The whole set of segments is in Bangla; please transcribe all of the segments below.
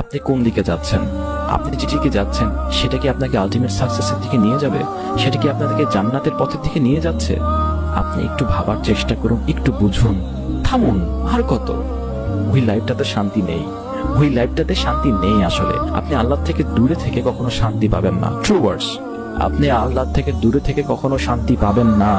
আপনি কোন দিকে যাচ্ছেন? আপনি যেদিকে যাচ্ছেন সেটা কি আপনাকে আলটিমেট সাকসেসের দিকে নিয়ে যাবে? সেটা কি আপনাদেরকে জান্নাতের পথের দিকে নিয়ে যাচ্ছে? আপনি একটু ভাবার চেষ্টা করুন, একটু বুঝুন, থামুন। আর কত? ওই লাইফটাতে শান্তি নেই, ওই লাইফটাতে শান্তি নেই। আসলে আপনি আল্লাহ থেকে দূরে থেকে কখনো শান্তি পাবেন না। ট্রু ওয়ার্ডস, আপনি আল্লাহ থেকে দূরে থেকে কখনো শান্তি পাবেন না।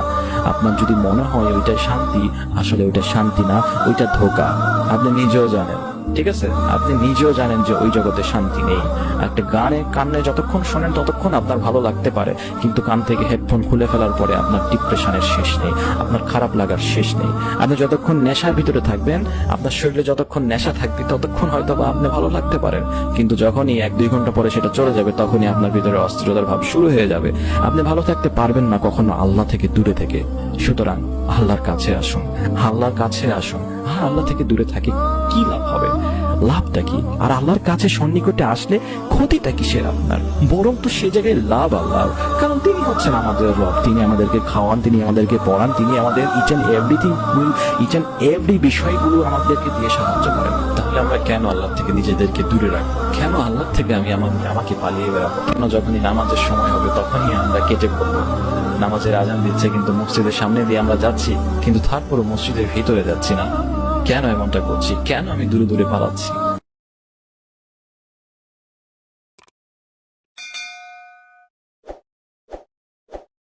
আপনার যদি মনে হয় ওইটাই শান্তি, আসলে ওইটা শান্তি না, ওইটা ধোঁকা। আপনি নিজেও জানেন, ঠিক আছে? আপনি নিজেও জানেন যে ওই জগতে শান্তি নেই। একটা গানে কানে যতক্ষণ শোনেন ততক্ষণ আপনার ভালো লাগতে পারে, কিন্তু কান থেকে হেডফোন খুলে ফেলার পরে আপনার ডিপ্রেশনের শেষ নেই, আপনার খারাপ লাগার শেষ নেই। আপনি যতক্ষণ নেশার ভিতরে থাকবেন, আপনার শরীরে যতক্ষণ নেশা থাকবে ততক্ষণ হয়তো বা আপনি ভালো লাগতে পারেন, কিন্তু যখনই 1-2 ঘন্টা পরে সেটা চলে যাবে তখনই আপনার ভিতরে অস্থিরতার ভাব শুরু হয়ে যাবে। আপনি ভালো থাকতে পারবেন না কখনো আল্লাহ থেকে দূরে থেকে। সুতরাং আল্লাহর কাছে আসুন, আল্লাহর কাছে আসুন। আর আল্লাহ থেকে দূরে থাকে কি লাভ হবে? লাভটা কি? আর আল্লাহর কাছে সন্নিকটে আসলে ক্ষতিটা কিসের আপনার? বরং তো সে জায়গায় লাভ আল্লাহ, কারণ তিনি হচ্ছেন আমাদের রব। তিনি আমাদেরকে খাওয়ান, তিনি আমাদেরকে পড়ান, তিনি আমাদের each and everything, each and every বিষয়গুলো আমাদেরকে দিয়ে সাহায্য করেন। তাহলে আমরা কেন আল্লাহ থেকে নিজেদেরকে দূরে রাখবো? কেন আল্লাহ থেকে আমাকে পালিয়ে বেড়াবো? কেন যখনই নামাজের সময় হবে তখনই আমরা কেটে পড়বো? নামাজের আজান দিচ্ছে কিন্তু মসজিদের সামনে দিয়ে আমরা যাচ্ছি, কিন্তু তারপরও মসজিদের ভিতরে যাচ্ছি না। কেন এমনটা করছি? কেন আমি দূরে দূরে পালাচ্ছি?